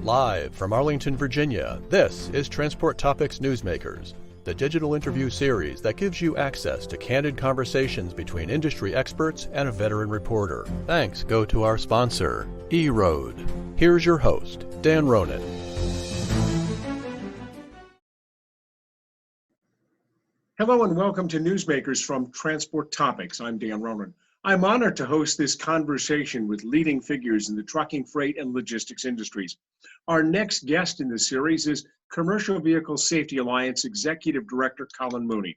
Live from Arlington, Virginia, this is Transport Topics Newsmakers, the digital interview series that gives you access to candid conversations between industry experts and a veteran reporter. Thanks go to our sponsor, eRoad. Here's your host, Dan Ronan. Hello and welcome to Newsmakers from Transport Topics. I'm Dan Ronan. I'm honored to host this conversation with leading figures in the trucking, freight, and logistics industries. Our next guest in the series is Commercial Vehicle Safety Alliance Executive Director Collin Mooney.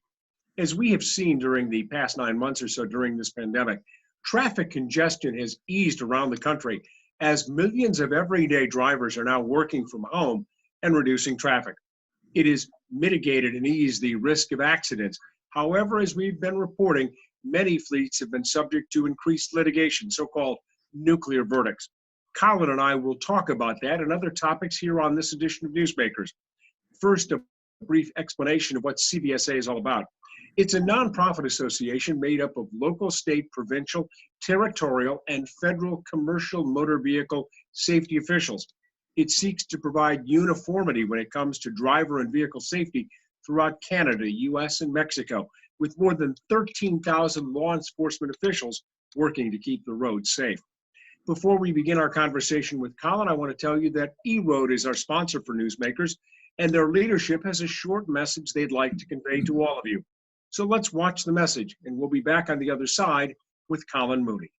As we have seen during the past 9 months or so during this pandemic, traffic congestion has eased around the country as millions of everyday drivers are now working from home and reducing traffic. It has mitigated and eased the risk of accidents. However, as we've been reporting, many fleets have been subject to increased litigation, so-called nuclear verdicts. Collin and I will talk about that and other topics here on this edition of Newsmakers. First, a brief explanation of what CVSA is all about. It's a nonprofit association made up of local, state, provincial, territorial, and federal commercial motor vehicle safety officials. It seeks to provide uniformity when it comes to driver and vehicle safety throughout Canada, US, and Mexico, with more than 13,000 law enforcement officials working to keep the roads safe. Before we begin our conversation with Collin, I want to tell you that eRoad is our sponsor for Newsmakers, and their leadership has a short message they'd like to convey to all of you. So let's watch the message, and we'll be back on the other side with Collin Mooney.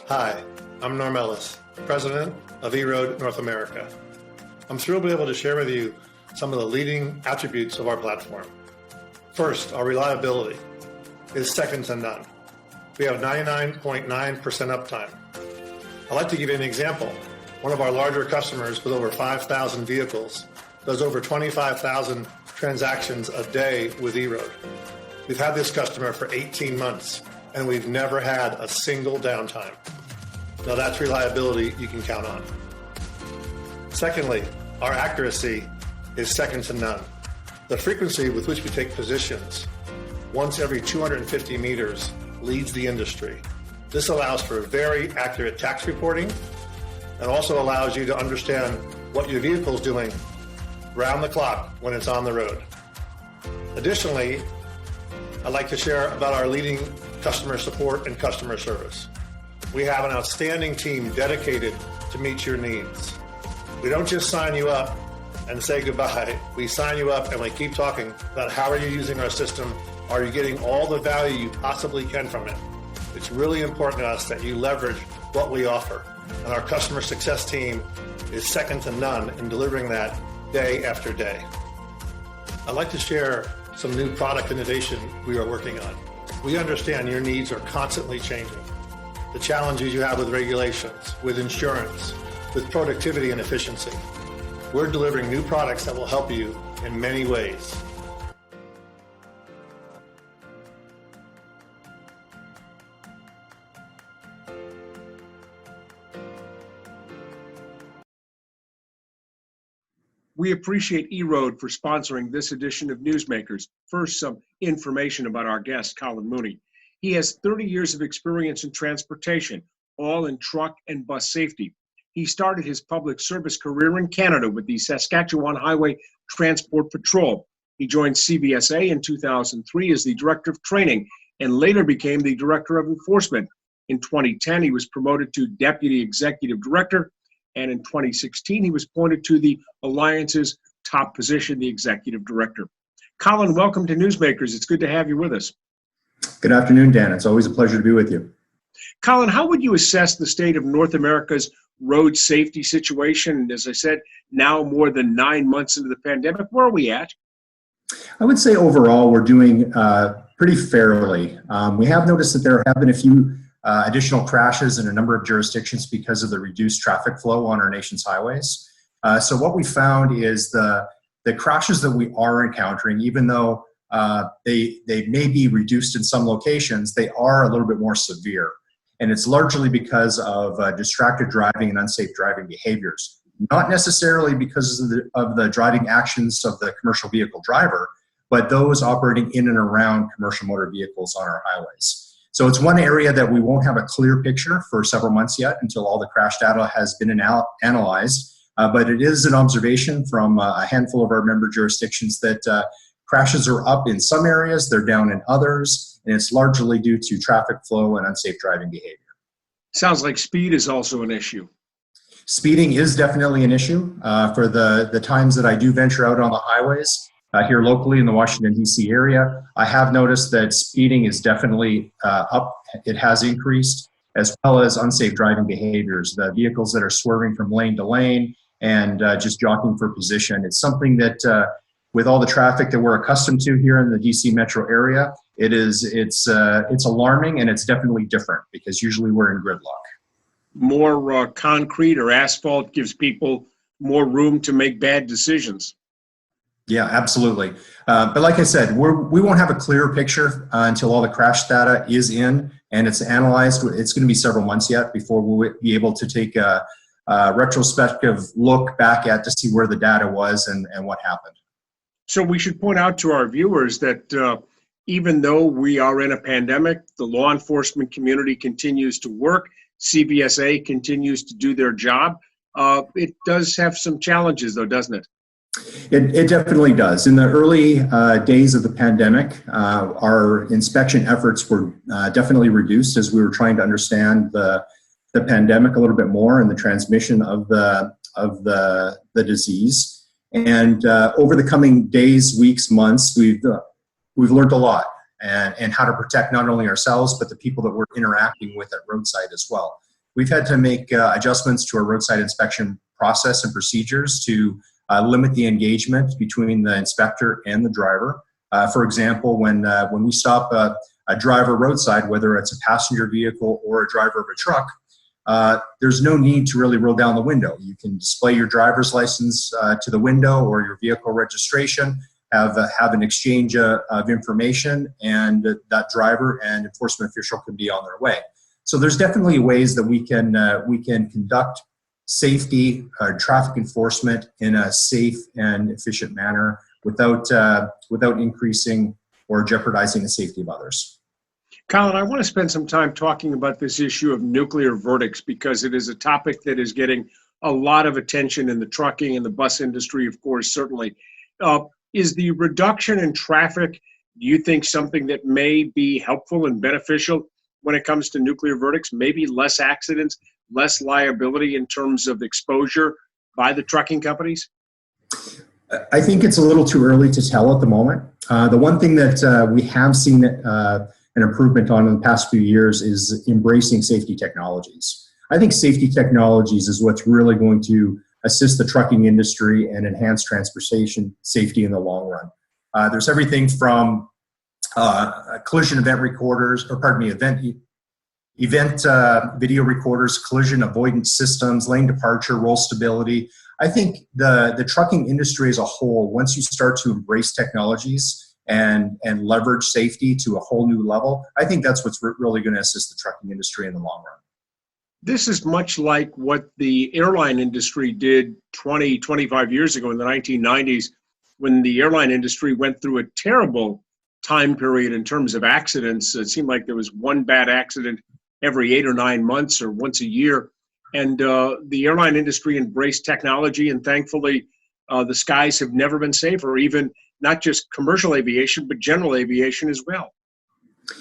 Hi, I'm Norm Ellis, President of eRoad North America. I'm thrilled to be able to share with you some of the leading attributes of our platform. First, our reliability is second to none. We have 99.9% uptime. I'd like to give you an example. One of our larger customers with over 5,000 vehicles does over 25,000 transactions a day with eRoad. We've had this customer for 18 months and we've never had a single downtime. Now that's reliability you can count on. Secondly, our accuracy is second to none. The frequency with which we take positions once every 250 meters leads the industry. This allows for very accurate tax reporting and also allows you to understand what your vehicle is doing round the clock when it's on the road. Additionally, I'd like to share about our leading customer support and customer service. We have an outstanding team dedicated to meet your needs. We don't just sign you up and say goodbye. We sign you up and we keep talking about how are you using our system? Are you getting all the value you possibly can from it? It's really important to us that you leverage what we offer. And our customer success team is second to none in delivering that day after day. I'd like to share some new product innovation we are working on. We understand your needs are constantly changing. The challenges you have with regulations, with insurance, with productivity and efficiency. We're delivering new products that will help you in many ways. We appreciate eRoad for sponsoring this edition of Newsmakers. First, some information about our guest, Collin Mooney. He has 30 years of experience in transportation, all in truck and bus safety. He started his public service career in Canada with the Saskatchewan Highway Transport Patrol. He joined CVSA in 2003 as the Director of Training and later became the Director of Enforcement. In 2010, he was promoted to Deputy Executive Director, and in 2016, he was appointed to the Alliance's top position, the Executive Director. Collin, welcome to Newsmakers. It's good to have you with us. Good afternoon, Dan. It's always a pleasure to be with you. Collin, how would you assess the state of North America's road safety situation? And as I said, now more than 9 months into the pandemic, where are we at? I would say overall we're doing pretty fairly. We have noticed that there have been a few additional crashes in a number of jurisdictions because of the reduced traffic flow on our nation's highways. So what we found is the crashes that we are encountering, even though they may be reduced in some locations, they are a little bit more severe. And it's largely because of distracted driving and unsafe driving behaviors. Not necessarily because of the driving actions of the commercial vehicle driver, but those operating in and around commercial motor vehicles on our highways. So it's one area that we won't have a clear picture for several months yet until all the crash data has been analyzed. But it is an observation from a handful of our member jurisdictions that crashes are up in some areas, they're down in others, and it's largely due to traffic flow and unsafe driving behavior. Sounds like speed is also an issue. Speeding is definitely an issue. For the times that I do venture out on the highways here locally in the Washington, D.C. area, I have noticed that speeding is definitely up. It has increased, as well as unsafe driving behaviors, the vehicles that are swerving from lane to lane and just jockeying for position. It's something that with all the traffic that we're accustomed to here in the DC metro area, it's alarming, and it's definitely different because usually we're in gridlock. More concrete or asphalt gives people more room to make bad decisions. Yeah, absolutely. But like I said, we won't have a clearer picture until all the crash data is in and it's analyzed. It's going to be several months yet before we'll be able to take a retrospective look back at to see where the data was and what happened. So we should point out to our viewers that even though we are in a pandemic, the law enforcement community continues to work. CVSA continues to do their job. It does have some challenges, though, doesn't it? It definitely does. In the early days of the pandemic, our inspection efforts were definitely reduced as we were trying to understand the pandemic a little bit more and the transmission of the disease. And over the coming days, weeks, months, we've learned a lot and how to protect not only ourselves but the people that we're interacting with at roadside as well. We've had to make adjustments to our roadside inspection process and procedures to limit the engagement between the inspector and the driver. For example, when we stop a driver roadside, whether it's a passenger vehicle or a driver of a truck, there's no need to really roll down the window. You can display your driver's license to the window or your vehicle registration, have an exchange of information, and that driver and enforcement official can be on their way. So there's definitely ways that we can conduct safety, traffic enforcement in a safe and efficient manner without increasing or jeopardizing the safety of others. Collin, I want to spend some time talking about this issue of nuclear verdicts because it is a topic that is getting a lot of attention in the trucking and the bus industry, of course, certainly. Is the reduction in traffic, do you think, something that may be helpful and beneficial when it comes to nuclear verdicts? Maybe less accidents, less liability in terms of exposure by the trucking companies? I think it's a little too early to tell at the moment. The one thing that we have seen an improvement on in the past few years is embracing safety technologies. I think safety technologies is what's really going to assist the trucking industry and enhance transportation safety in the long run. There's everything from collision event recorders, event video recorders, collision avoidance systems, lane departure, roll stability. I think the trucking industry as a whole, once you start to embrace technologies and leverage safety to a whole new level, I think that's what's really going to assist the trucking industry in the long run. This is much like what the airline industry did 20, 25 years ago in the 1990s, when the airline industry went through a terrible time period in terms of accidents. It seemed like there was one bad accident every 8 or 9 months or once a year. And the airline industry embraced technology, and thankfully the skies have never been safer, even not just commercial aviation, but general aviation as well.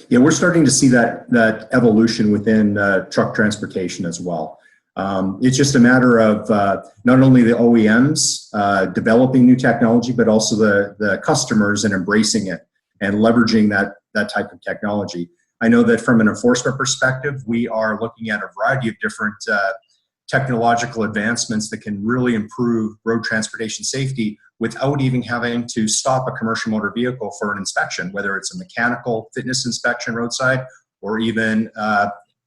Yeah, we're starting to see that evolution within truck transportation as well. It's just a matter of not only the OEMs developing new technology, but also the customers and embracing it and leveraging that type of technology. I know that from an enforcement perspective, we are looking at a variety of different technological advancements that can really improve road transportation safety without even having to stop a commercial motor vehicle for an inspection, whether it's a mechanical fitness inspection roadside or even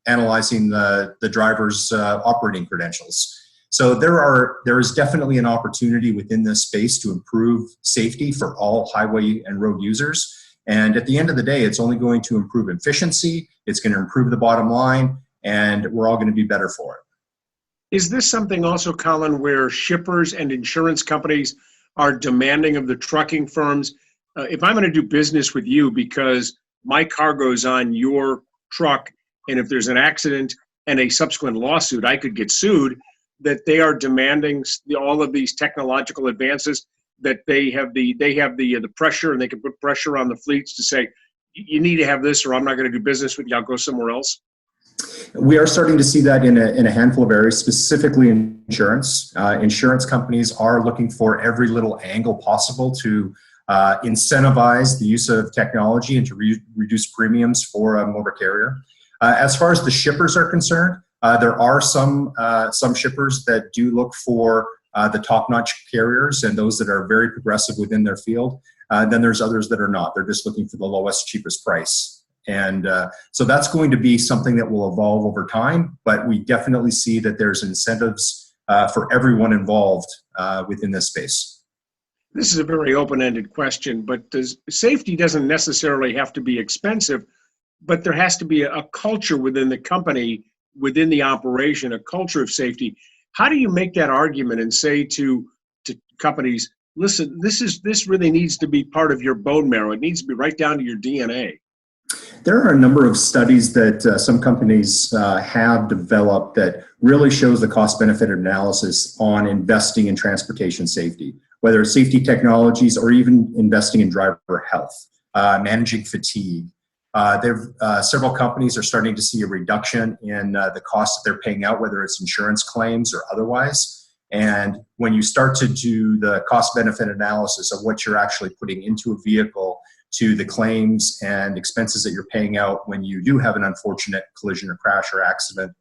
analyzing the driver's operating credentials. So there is definitely an opportunity within this space to improve safety for all highway and road users. And at the end of the day, it's only going to improve efficiency, it's going to improve the bottom line, and we're all going to be better for it. Is this something also, Collin, where shippers and insurance companies are demanding of the trucking firms, if I'm going to do business with you because my cargo's on your truck, and if there's an accident and a subsequent lawsuit, I could get sued, that they are demanding all of these technological advances, that they have the pressure, and they can put pressure on the fleets to say, you need to have this or I'm not going to do business with you, I'll go somewhere else? We are starting to see that in a handful of areas, specifically in insurance. Insurance companies are looking for every little angle possible to incentivize the use of technology and to reduce premiums for a motor carrier. As far as the shippers are concerned, there are some shippers that do look for the top-notch carriers and those that are very progressive within their field. Then there's others that are not. They're just looking for the lowest, cheapest price. And so that's going to be something that will evolve over time, but we definitely see that there's incentives for everyone involved within this space. This is a very open-ended question, but safety doesn't necessarily have to be expensive, but there has to be a culture within the company, within the operation, a culture of safety. How do you make that argument and say to companies, listen, this really needs to be part of your bone marrow. It needs to be right down to your DNA. There are a number of studies that some companies have developed that really shows the cost-benefit analysis on investing in transportation safety, whether it's safety technologies or even investing in driver health, managing fatigue. Several companies are starting to see a reduction in the cost that they're paying out, whether it's insurance claims or otherwise. And when you start to do the cost-benefit analysis of what you're actually putting into a vehicle to the claims and expenses that you're paying out when you do have an unfortunate collision or crash or accident,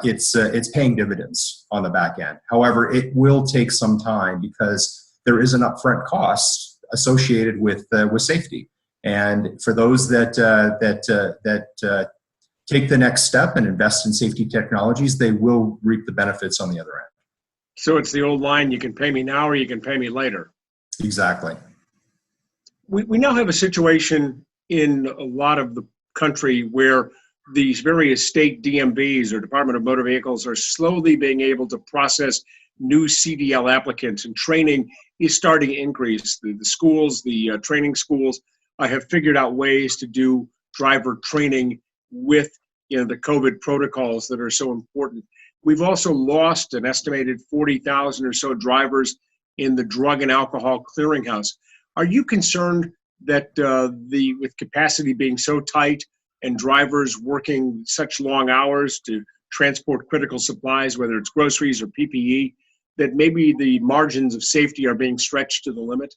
it's paying dividends on the back end. However, it will take some time because there is an upfront cost associated with safety. And for those that take the next step and invest in safety technologies, they will reap the benefits on the other end. So it's the old line, you can pay me now or you can pay me later. Exactly. We now have a situation in a lot of the country where these various state DMVs or Department of Motor Vehicles are slowly being able to process new CDL applicants, and training is starting to increase. The schools, the training schools have figured out ways to do driver training with the COVID protocols that are so important. We've also lost an estimated 40,000 or so drivers in the drug and alcohol clearinghouse. Are you concerned that with capacity being so tight and drivers working such long hours to transport critical supplies, whether it's groceries or PPE, that maybe the margins of safety are being stretched to the limit?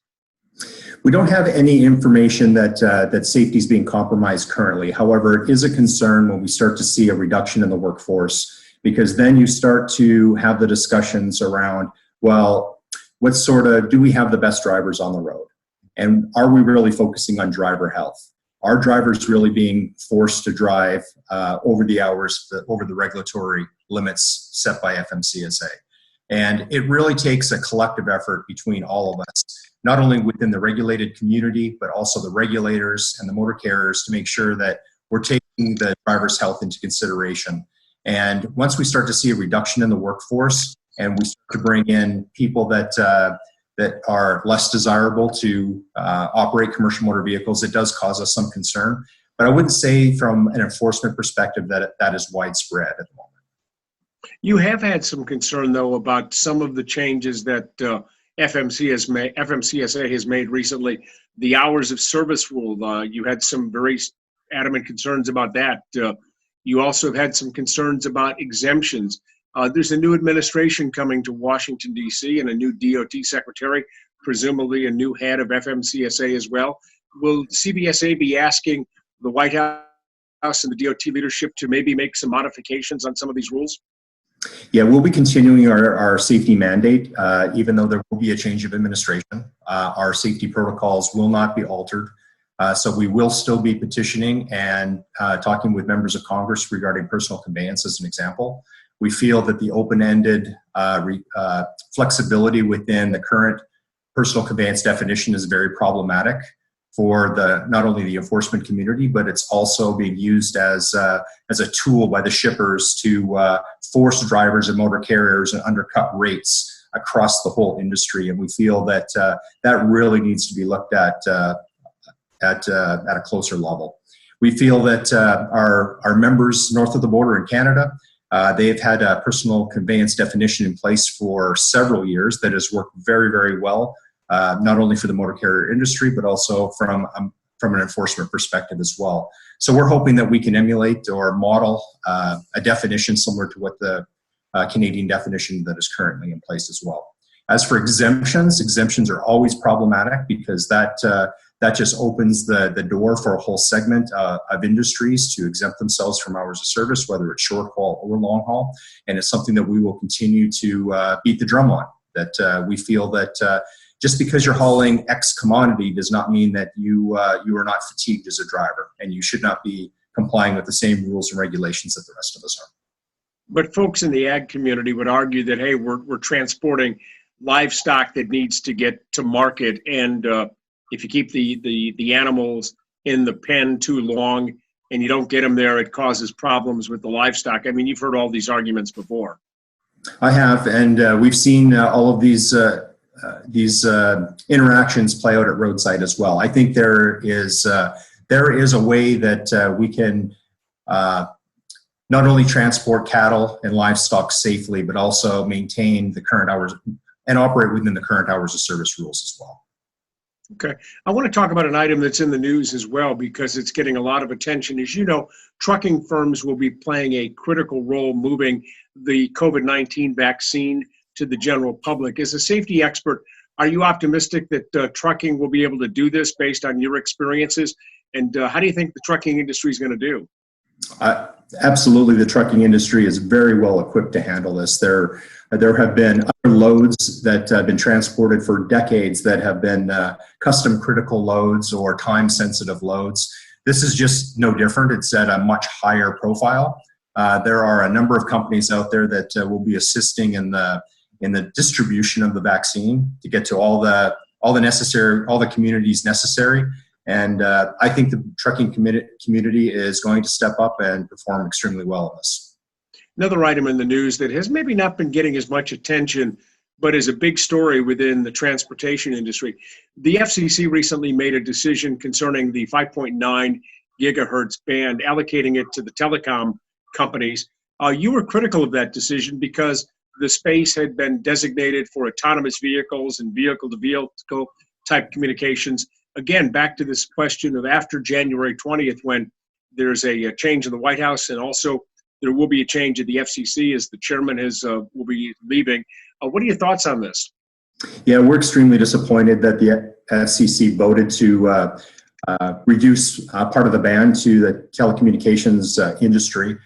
We don't have any information that safety is being compromised currently. However, it is a concern when we start to see a reduction in the workforce, because then you start to have the discussions around, well, do we have the best drivers on the road? And are we really focusing on driver health? Are drivers really being forced to drive over the hours, over the regulatory limits set by FMCSA? And it really takes a collective effort between all of us, not only within the regulated community, but also the regulators and the motor carriers, to make sure that we're taking the driver's health into consideration. And once we start to see a reduction in the workforce and we start to bring in people that are less desirable to operate commercial motor vehicles, it does cause us some concern. But I wouldn't say from an enforcement perspective that is widespread at the moment. You have had some concern, though, about some of the changes that FMCSA has made recently. The hours of service rule, you had some very adamant concerns about that. You also have had some concerns about exemptions. There's a new administration coming to Washington, D.C., and a new DOT secretary, presumably a new head of FMCSA as well. Will CVSA be asking the White House and the DOT leadership to maybe make some modifications on some of these rules? Yeah, we'll be continuing our safety mandate, even though there will be a change of administration. Our safety protocols will not be altered. So we will still be petitioning and talking with members of Congress regarding personal conveyance as an example. We feel that the open-ended flexibility within the current personal conveyance definition is very problematic for not only the enforcement community, but it's also being used as a tool by the shippers to force drivers and motor carriers and undercut rates across the whole industry. And we feel that that really needs to be looked at a closer level. We feel that our members north of the border in Canada, they have had a personal conveyance definition in place for several years that has worked very, very well, not only for the motor carrier industry, but also from an enforcement perspective as well. So we're hoping that we can emulate or model a definition similar to what the Canadian definition that is currently in place as well. As for exemptions are always problematic because that just opens the door for a whole segment of industries to exempt themselves from hours of service, whether it's short haul or long haul. And it's something that we will continue to beat the drum on, that we feel that just because you're hauling X commodity does not mean that you are not fatigued as a driver, and you should not be complying with the same rules and regulations that the rest of us are. But folks in the ag community would argue that, hey, we're transporting livestock that needs to get to market, and if you keep the animals in the pen too long and you don't get them there, it causes problems with the livestock. I mean, you've heard all these arguments before. I have, and we've seen all of these interactions play out at roadside as well. I think there is a way that we can not only transport cattle and livestock safely, but also maintain the current hours and operate within the current hours of service rules as well. Okay. I want to talk about an item that's in the news as well because it's getting a lot of attention. As you know, trucking firms will be playing a critical role moving the COVID-19 vaccine to the general public. As a safety expert, are you optimistic that trucking will be able to do this based on your experiences? And how do you think the trucking industry is going to do? Absolutely, the trucking industry is very well equipped to handle this. There have been other loads that have been transported for decades that have been custom critical loads or time sensitive loads. This is just no different. It's at a much higher profile. There are a number of companies out there that will be assisting in the distribution of the vaccine to get to all the communities necessary. And I think the trucking community is going to step up and perform extremely well on this. Another item in the news that has maybe not been getting as much attention, but is a big story within the transportation industry. The FCC recently made a decision concerning the 5.9 gigahertz band, allocating it to the telecom companies. You were critical of that decision because the space had been designated for autonomous vehicles and vehicle-to-vehicle type communications. Again, back to this question of after January 20th, when there's a change in the White House, and also there will be a change at the FCC as the chairman will be leaving. What are your thoughts on this? Yeah, we're extremely disappointed that the FCC voted to reduce part of the ban to the telecommunications industry.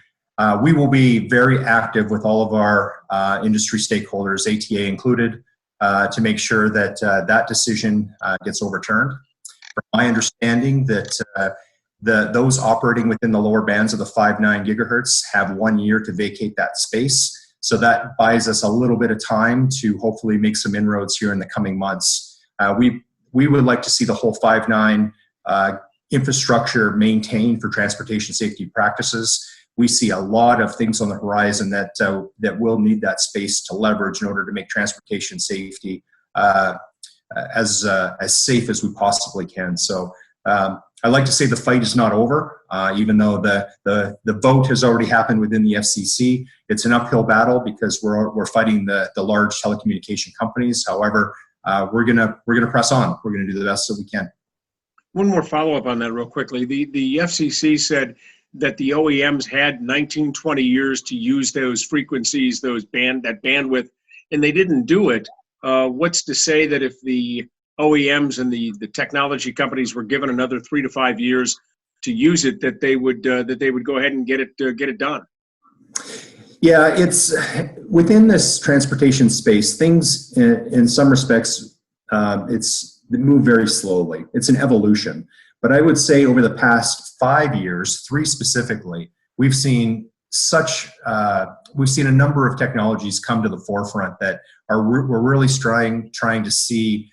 We will be very active with all of our industry stakeholders, ATA included, to make sure that that decision gets overturned. From my understanding, that those operating within the lower bands of the 5.9 gigahertz have 1 year to vacate that space. So that buys us a little bit of time to hopefully make some inroads here in the coming months. We would like to see the whole 5.9 infrastructure maintained for transportation safety practices. We see a lot of things on the horizon that will need that space to leverage in order to make transportation safety as safe as we possibly can. So I like to say the fight is not over, even though the vote has already happened within the FCC. It's an uphill battle because we're fighting the large telecommunication companies. However, we're gonna press on. We're gonna do the best that we can. One more follow-up on that real quickly. The FCC said that the OEMs had 19-20 years to use those frequencies, that bandwidth, and they didn't do it. What's to say that if the OEMs and the technology companies were given another 3 to 5 years to use it, that they would go ahead and get it done? Yeah, it's within this transportation space. Things in some respects, they move very slowly. It's an evolution. But I would say over the past 5 years, 3 specifically, we've seen a number of technologies come to the forefront that we're really trying to see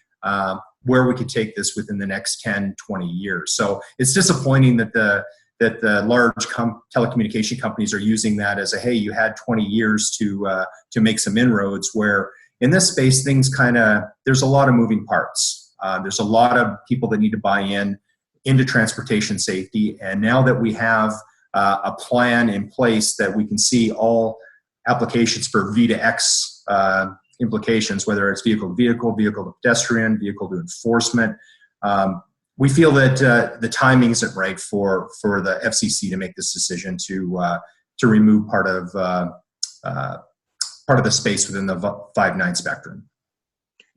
where we could take this within the next 10, 20 years. So it's disappointing that the large telecommunication companies are using that as hey, you had 20 years to make some inroads, where in this space, things there's a lot of moving parts. There's a lot of people that need to buy in. into transportation safety. And now that we have a plan in place that we can see all applications for V to X implications, whether it's vehicle to vehicle, vehicle to pedestrian, vehicle to enforcement, we feel that the timing isn't right for the FCC to make this decision to remove part of the space within the 5.9 spectrum.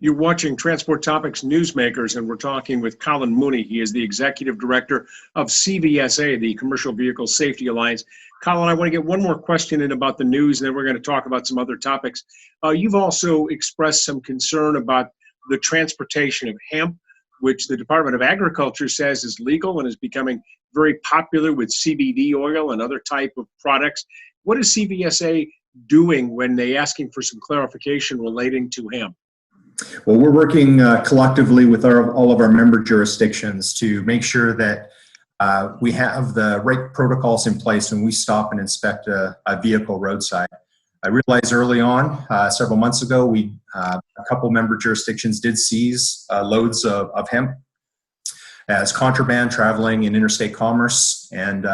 You're watching Transport Topics Newsmakers, and we're talking with Collin Mooney. He is the Executive Director of CVSA, the Commercial Vehicle Safety Alliance. Collin, I want to get one more question in about the news, and then we're going to talk about some other topics. You've also expressed some concern about the transportation of hemp, which the Department of Agriculture says is legal and is becoming very popular with CBD oil and other type of products. What is CVSA doing when they're asking for some clarification relating to hemp? Well, we're working collectively with all of our member jurisdictions to make sure that we have the right protocols in place when we stop and inspect a vehicle roadside. I realized early on, several months ago, a couple member jurisdictions did seize loads of hemp as contraband traveling in interstate commerce, and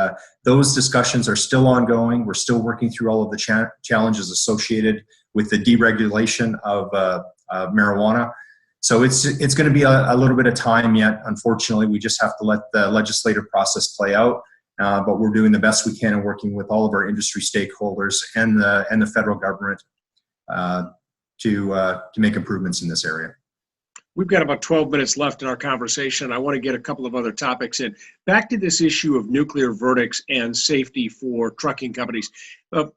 those discussions are still ongoing. We're still working through all of the challenges associated with the deregulation of marijuana. So it's going to be a little bit of time yet. Unfortunately, we just have to let the legislative process play out. But we're doing the best we can and working with all of our industry stakeholders and the federal government to make improvements in this area. We've got about 12 minutes left in our conversation. I want to get a couple of other topics in. Back to this issue of nuclear verdicts and safety for trucking companies.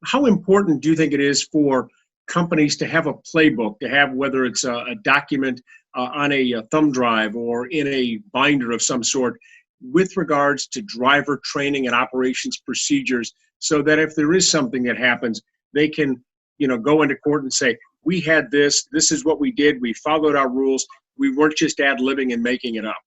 How important do you think it is for companies to have a playbook, to have whether it's a document on a thumb drive or in a binder of some sort, with regards to driver training and operations procedures, so that if there is something that happens, they can, go into court and say, we had this is what we did, we followed our rules, we weren't just ad-libbing and making it up.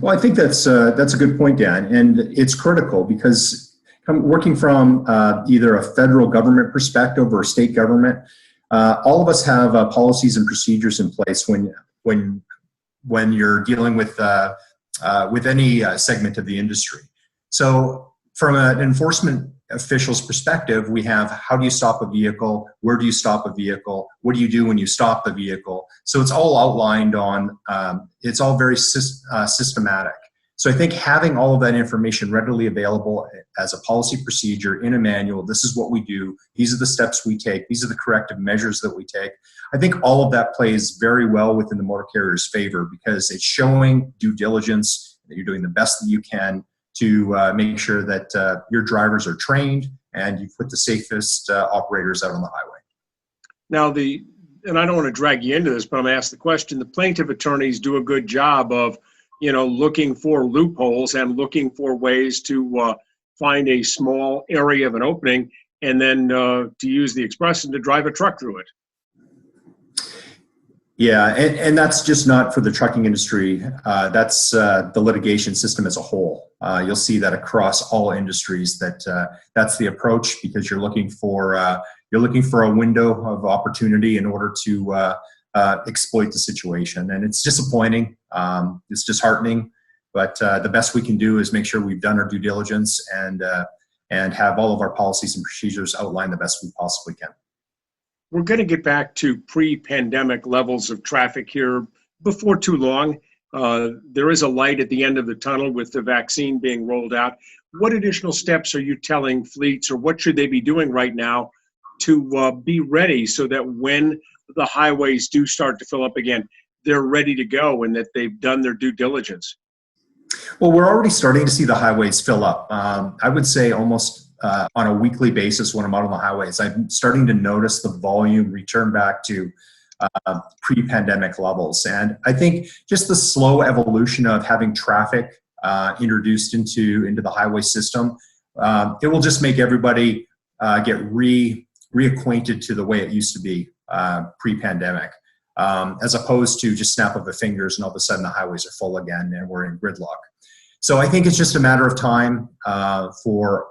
Well, I think that's a good point, Dan, and it's critical because working from either a federal government perspective or a state government, all of us have policies and procedures in place when you're dealing with any segment of the industry. So from an enforcement official's perspective, we have how do you stop a vehicle, where do you stop a vehicle, what do you do when you stop the vehicle. So it's all outlined on, it's all very systematic. So I think having all of that information readily available as a policy procedure in a manual, this is what we do, these are the steps we take, these are the corrective measures that we take. I think all of that plays very well within the motor carrier's favor because it's showing due diligence, that you're doing the best that you can to make sure that your drivers are trained and you put the safest operators out on the highway. Now, and I don't want to drag you into this, but I'm going to ask the question, the plaintiff attorneys do a good job of looking for loopholes and looking for ways to find a small area of an opening and then to use the expression to drive a truck through it. Yeah, and that's just not for the trucking industry. That's the litigation system as a whole. You'll see that across all industries that's the approach because you're looking for a window of opportunity in order to exploit the situation, and it's disappointing. It's disheartening, but the best we can do is make sure we've done our due diligence and have all of our policies and procedures outlined the best we possibly can. We're going to get back to pre-pandemic levels of traffic here before too long. There is a light at the end of the tunnel with the vaccine being rolled out. What additional steps are you telling fleets, or what should they be doing right now to be ready so that when the highways do start to fill up again, they're ready to go and that they've done their due diligence? Well, we're already starting to see the highways fill up. I would say almost on a weekly basis when I'm out on the highways, I'm starting to notice the volume return back to pre-pandemic levels. And I think just the slow evolution of having traffic introduced into the highway system, it will just make everybody get reacquainted to the way it used to be pre-pandemic, as opposed to just snap of the fingers and all of a sudden the highways are full again and we're in gridlock. So I think it's just a matter of time for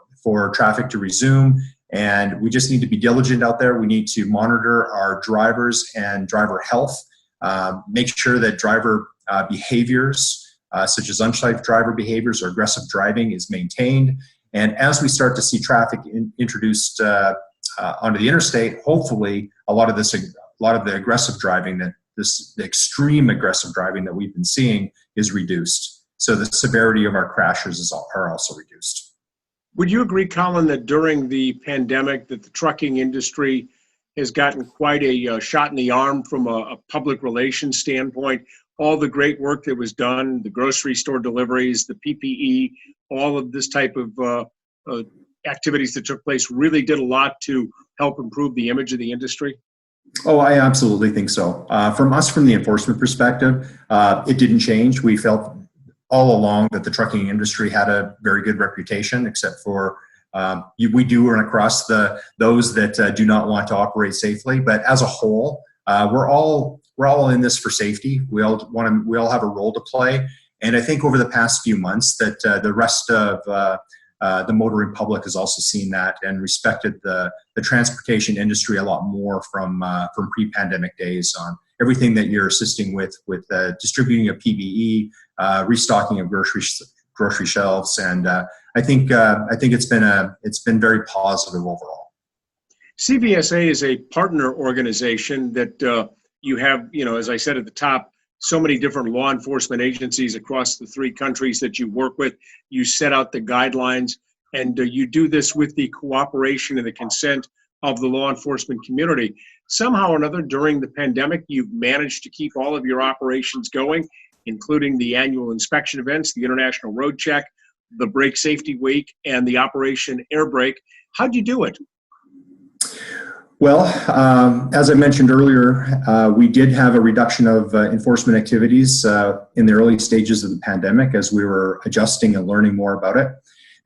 traffic to resume, and we just need to be diligent out there. We need to monitor our drivers and driver health, make sure that driver behaviors such as unsafe driver behaviors or aggressive driving, is maintained. And as we start to see traffic introduced onto the interstate, hopefully a lot of the aggressive driving, the extreme aggressive driving that we've been seeing, is reduced. So the severity of our crashes are also reduced. Would you agree, Collin, that during the pandemic that the trucking industry has gotten quite a shot in the arm from a public relations standpoint? All the great work that was done, the grocery store deliveries, the PPE, all of this type of activities that took place really did a lot to help improve the image of the industry? Oh, I absolutely think so. From the enforcement perspective, it didn't change. We felt all along that the trucking industry had a very good reputation, except for we do run across those that do not want to operate safely. But as a whole, we're all in this for safety. We all have a role to play. And I think over the past few months that the rest of the motoring public has also seen that and respected the transportation industry a lot more from pre-pandemic days on everything that you're assisting with distributing of PPE, restocking of grocery shelves, and I think it's been very positive overall. CVSA is a partner organization that you have, as I said at the top, so many different law enforcement agencies across the 3 countries that you work with. You set out the guidelines, and you do this with the cooperation and the consent of the law enforcement community. Somehow or another, during the pandemic, you've managed to keep all of your operations going, including the annual inspection events, the International Roadcheck, the Brake Safety Week, and the Operation Air Brake. How'd you do it? Well, as I mentioned earlier, we did have a reduction of enforcement activities in the early stages of the pandemic as we were adjusting and learning more about it.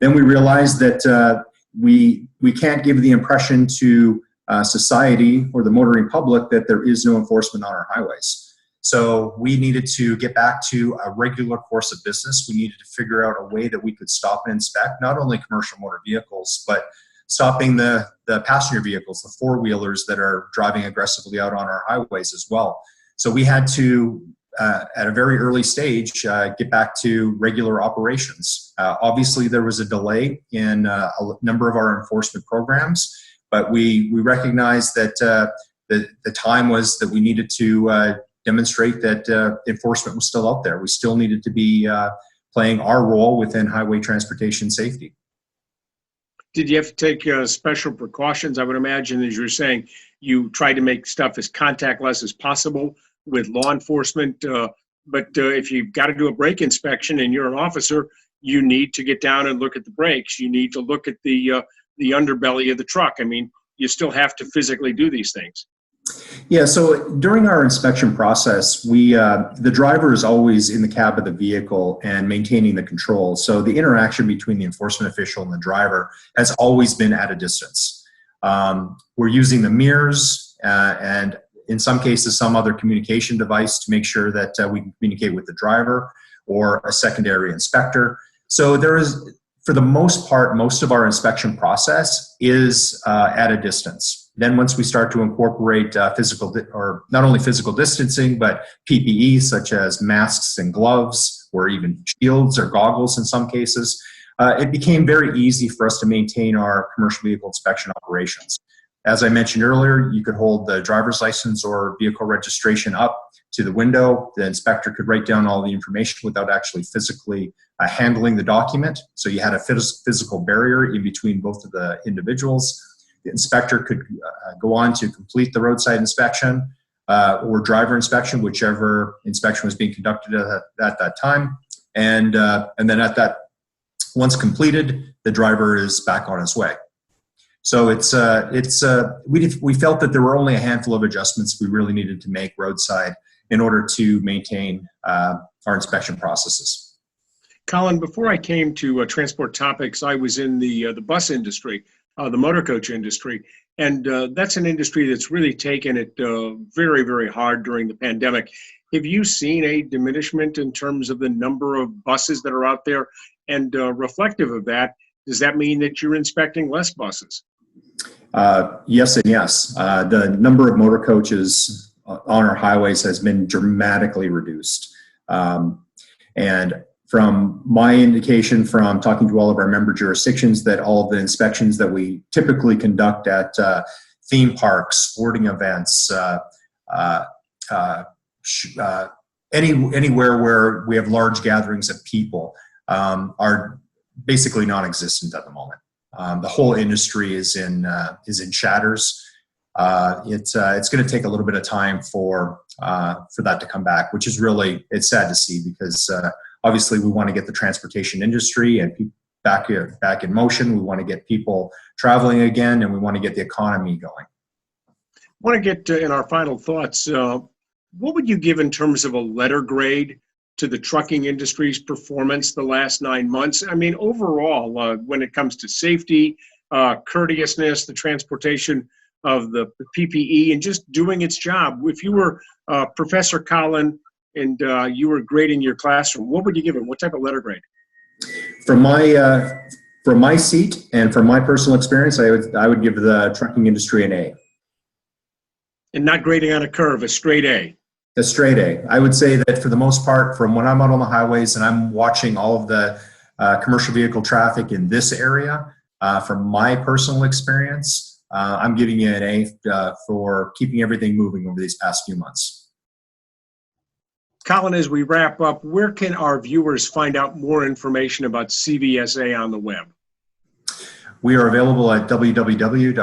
Then we realized that we can't give the impression to society or the motoring public that there is no enforcement on our highways. So we needed to get back to a regular course of business. We needed to figure out a way that we could stop and inspect not only commercial motor vehicles, but stopping the passenger vehicles, the 4-wheelers that are driving aggressively out on our highways as well. So we had to, at a very early stage, get back to regular operations. Obviously, there was a delay in a number of our enforcement programs, but we recognized that the time was that we needed to demonstrate that enforcement was still out there. We still needed to be playing our role within highway transportation safety. Did you have to take special precautions? I would imagine, as you're saying, you tried to make stuff as contactless as possible with law enforcement. But if you've got to do a brake inspection and you're an officer, you need to get down and look at the brakes. You need to look at the underbelly of the truck. I mean, you still have to physically do these things. Yeah, so during our inspection process, the driver is always in the cab of the vehicle and maintaining the control. So the interaction between the enforcement official and the driver has always been at a distance. We're using the mirrors and in some cases some other communication device to make sure that we can communicate with the driver or a secondary inspector. So there is, for the most part, most of our inspection process is at a distance. Then once we start to incorporate or not only physical distancing, but PPE such as masks and gloves, or even shields or goggles in some cases, it became very easy for us to maintain our commercial vehicle inspection operations. As I mentioned earlier, you could hold the driver's license or vehicle registration up to the window. The inspector could write down all the information without actually physically handling the document. So you had a physical barrier in between both of the individuals. The inspector could go on to complete the roadside inspection or driver inspection, whichever inspection was being conducted at that time. And then once completed, the driver is back on his way. So we felt that there were only a handful of adjustments we really needed to make roadside in order to maintain our inspection processes. Collin, before I came to Transport Topics, I was in the bus industry, the motor coach industry, and that's an industry that's really taken it very, very hard during the pandemic. Have you seen a diminishment in terms of the number of buses that are out there? And reflective of that, does that mean that you're inspecting less buses? Yes and yes. The number of motor coaches on our highways has been dramatically reduced. And from my indication from talking to all of our member jurisdictions, that all of the inspections that we typically conduct at theme parks, sporting events, anywhere where we have large gatherings of people are basically non-existent at the moment. The whole industry is in shatters. It's going to take a little bit of time for that to come back, which is really, it's sad to see, because obviously we want to get the transportation industry and back in motion. We want to get people traveling again, and we want to get the economy going. I want to get in our final thoughts. What would you give in terms of a letter grade to the trucking industry's performance the last 9 months? I mean, overall, when it comes to safety, courteousness, the transportation of the PPE, and just doing its job. If you were Professor Collin and you were grading your classroom, what would you give it? What type of letter grade? From my seat and from my personal experience, I would give the trucking industry an A. And not grading on a curve, a straight A. A straight A. I would say that for the most part, from when I'm out on the highways and I'm watching all of the commercial vehicle traffic in this area, from my personal experience, I'm giving you an A for keeping everything moving over these past few months. Collin, as we wrap up, where can our viewers find out more information about CVSA on the web? We are available at www.cvsa.org.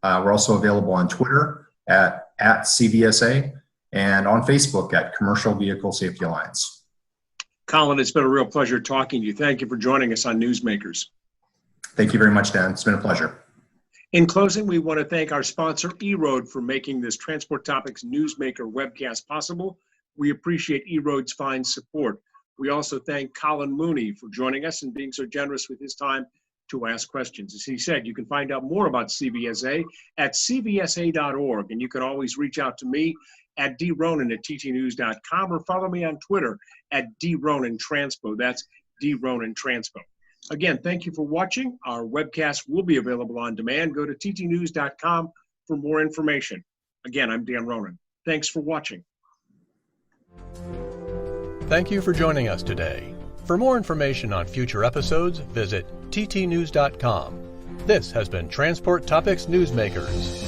We're also available on Twitter at CVSA and on Facebook at Commercial Vehicle Safety Alliance. Collin, it's been a real pleasure talking to you. Thank you for joining us on Newsmakers. Thank you very much, Dan. It's been a pleasure. In closing, we want to thank our sponsor, eRoad, for making this Transport Topics Newsmaker webcast possible. We appreciate eRoad's fine support. We also thank Collin Mooney for joining us and being so generous with his time to ask questions. As he said, you can find out more about CVSA at cvsa.org, and you can always reach out to me at dronan@ttnews.com or follow me on Twitter at dronantranspo. That's dronantranspo. Again, thank you for watching. Our webcast will be available on demand. Go to ttnews.com for more information. Again, I'm Dan Ronan. Thanks for watching. Thank you for joining us today. For more information on future episodes, visit ttnews.com. This has been Transport Topics Newsmakers.